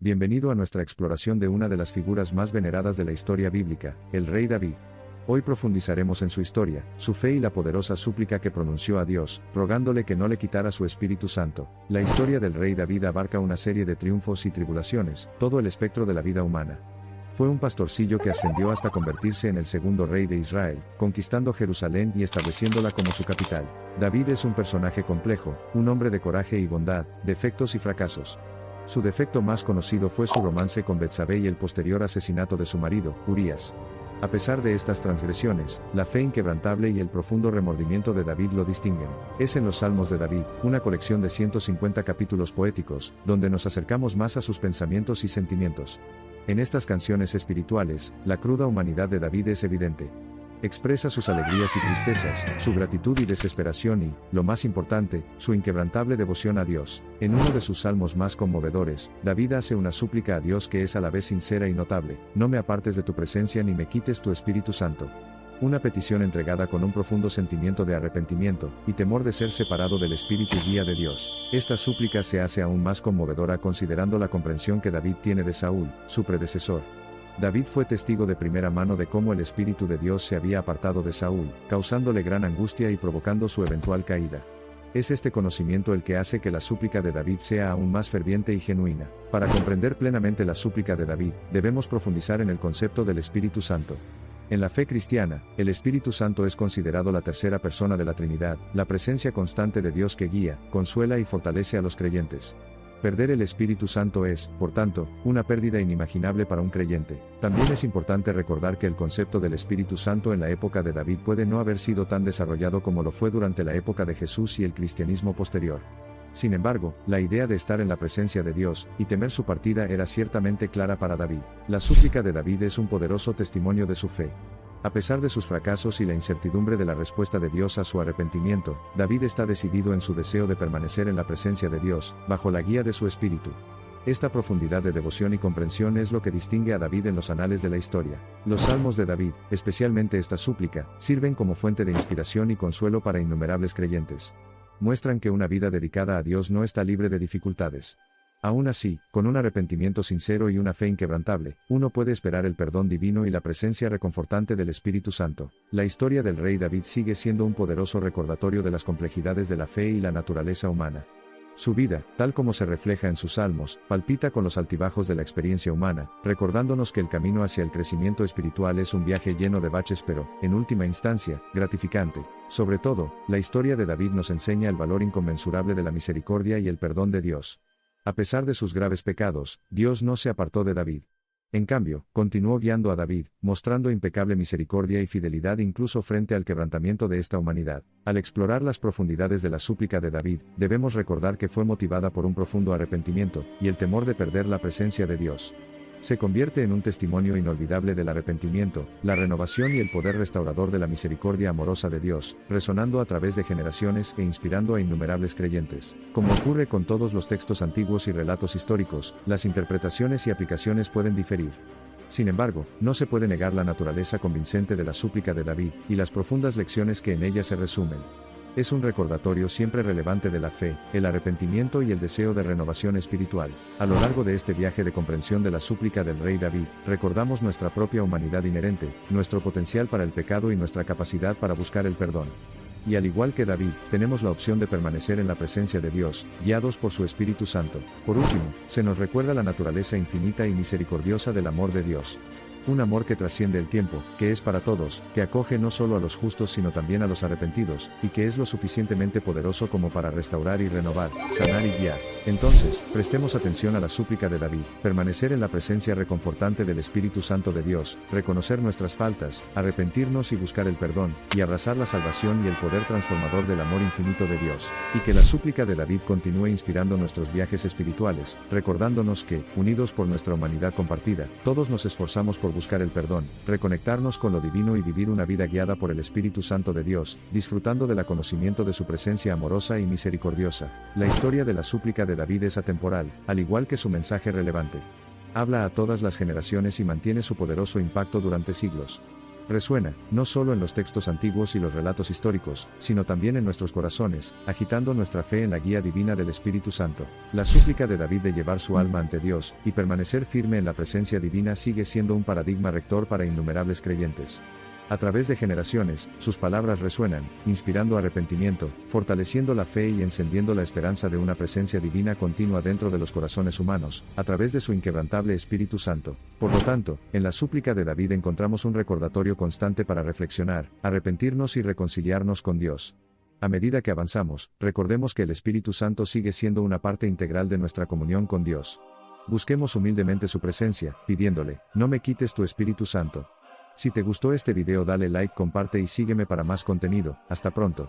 Bienvenido a nuestra exploración de una de las figuras más veneradas de la historia bíblica, el rey David. Hoy profundizaremos en su historia, su fe y la poderosa súplica que pronunció a Dios, rogándole que no le quitara su Espíritu Santo. La historia del rey David abarca una serie de triunfos y tribulaciones, todo el espectro de la vida humana. Fue un pastorcillo que ascendió hasta convertirse en el segundo rey de Israel, conquistando Jerusalén y estableciéndola como su capital. David es un personaje complejo, un hombre de coraje y bondad, defectos y fracasos. Su defecto más conocido fue su romance con Betsabé y el posterior asesinato de su marido, Urías. A pesar de estas transgresiones, la fe inquebrantable y el profundo remordimiento de David lo distinguen. Es en los Salmos de David, una colección de 150 capítulos poéticos, donde nos acercamos más a sus pensamientos y sentimientos. En estas canciones espirituales, la cruda humanidad de David es evidente. Expresa sus alegrías y tristezas, su gratitud y desesperación y, lo más importante, su inquebrantable devoción a Dios. En uno de sus salmos más conmovedores, David hace una súplica a Dios que es a la vez sincera y notable: no me apartes de tu presencia ni me quites tu Espíritu Santo. Una petición entregada con un profundo sentimiento de arrepentimiento y temor de ser separado del Espíritu y guía de Dios. Esta súplica se hace aún más conmovedora considerando la comprensión que David tiene de Saúl, su predecesor. David fue testigo de primera mano de cómo el Espíritu de Dios se había apartado de Saúl, causándole gran angustia y provocando su eventual caída. Es este conocimiento el que hace que la súplica de David sea aún más ferviente y genuina. Para comprender plenamente la súplica de David, debemos profundizar en el concepto del Espíritu Santo. En la fe cristiana, el Espíritu Santo es considerado la tercera persona de la Trinidad, la presencia constante de Dios que guía, consuela y fortalece a los creyentes. Perder el Espíritu Santo es, por tanto, una pérdida inimaginable para un creyente. También es importante recordar que el concepto del Espíritu Santo en la época de David puede no haber sido tan desarrollado como lo fue durante la época de Jesús y el cristianismo posterior. Sin embargo, la idea de estar en la presencia de Dios y temer su partida era ciertamente clara para David. La súplica de David es un poderoso testimonio de su fe. A pesar de sus fracasos y la incertidumbre de la respuesta de Dios a su arrepentimiento, David está decidido en su deseo de permanecer en la presencia de Dios, bajo la guía de su espíritu. Esta profundidad de devoción y comprensión es lo que distingue a David en los anales de la historia. Los salmos de David, especialmente esta súplica, sirven como fuente de inspiración y consuelo para innumerables creyentes. Muestran que una vida dedicada a Dios no está libre de dificultades. Aún así, con un arrepentimiento sincero y una fe inquebrantable, uno puede esperar el perdón divino y la presencia reconfortante del Espíritu Santo. La historia del rey David sigue siendo un poderoso recordatorio de las complejidades de la fe y la naturaleza humana. Su vida, tal como se refleja en sus salmos, palpita con los altibajos de la experiencia humana, recordándonos que el camino hacia el crecimiento espiritual es un viaje lleno de baches pero, en última instancia, gratificante. Sobre todo, la historia de David nos enseña el valor inconmensurable de la misericordia y el perdón de Dios. A pesar de sus graves pecados, Dios no se apartó de David. En cambio, continuó guiando a David, mostrando impecable misericordia y fidelidad incluso frente al quebrantamiento de esta humanidad. Al explorar las profundidades de la súplica de David, debemos recordar que fue motivada por un profundo arrepentimiento, y el temor de perder la presencia de Dios. Se convierte en un testimonio inolvidable del arrepentimiento, la renovación y el poder restaurador de la misericordia amorosa de Dios, resonando a través de generaciones e inspirando a innumerables creyentes. Como ocurre con todos los textos antiguos y relatos históricos, las interpretaciones y aplicaciones pueden diferir. Sin embargo, no se puede negar la naturaleza convincente de la súplica de David, y las profundas lecciones que en ella se resumen. Es un recordatorio siempre relevante de la fe, el arrepentimiento y el deseo de renovación espiritual. A lo largo de este viaje de comprensión de la súplica del rey David, recordamos nuestra propia humanidad inherente, nuestro potencial para el pecado y nuestra capacidad para buscar el perdón. Y al igual que David, tenemos la opción de permanecer en la presencia de Dios, guiados por su Espíritu Santo. Por último, se nos recuerda la naturaleza infinita y misericordiosa del amor de Dios. Un amor que trasciende el tiempo, que es para todos, que acoge no solo a los justos sino también a los arrepentidos, y que es lo suficientemente poderoso como para restaurar y renovar, sanar y guiar. Entonces, prestemos atención a la súplica de David: permanecer en la presencia reconfortante del Espíritu Santo de Dios, reconocer nuestras faltas, arrepentirnos y buscar el perdón, y abrazar la salvación y el poder transformador del amor infinito de Dios. Y que la súplica de David continúe inspirando nuestros viajes espirituales, recordándonos que, unidos por nuestra humanidad compartida, todos nos esforzamos por buscar el perdón, reconectarnos con lo divino y vivir una vida guiada por el Espíritu Santo de Dios, disfrutando del conocimiento de su presencia amorosa y misericordiosa. La historia de la súplica de David es atemporal, al igual que su mensaje relevante. Habla a todas las generaciones y mantiene su poderoso impacto durante siglos. Resuena, no solo en los textos antiguos y los relatos históricos, sino también en nuestros corazones, agitando nuestra fe en la guía divina del Espíritu Santo. La súplica de David de llevar su alma ante Dios, y permanecer firme en la presencia divina sigue siendo un paradigma rector para innumerables creyentes. A través de generaciones, sus palabras resuenan, inspirando arrepentimiento, fortaleciendo la fe y encendiendo la esperanza de una presencia divina continua dentro de los corazones humanos, a través de su inquebrantable Espíritu Santo. Por lo tanto, en la súplica de David encontramos un recordatorio constante para reflexionar, arrepentirnos y reconciliarnos con Dios. A medida que avanzamos, recordemos que el Espíritu Santo sigue siendo una parte integral de nuestra comunión con Dios. Busquemos humildemente su presencia, pidiéndole, no me quites tu Espíritu Santo. Si te gustó este video dale like, comparte y sígueme para más contenido. Hasta pronto.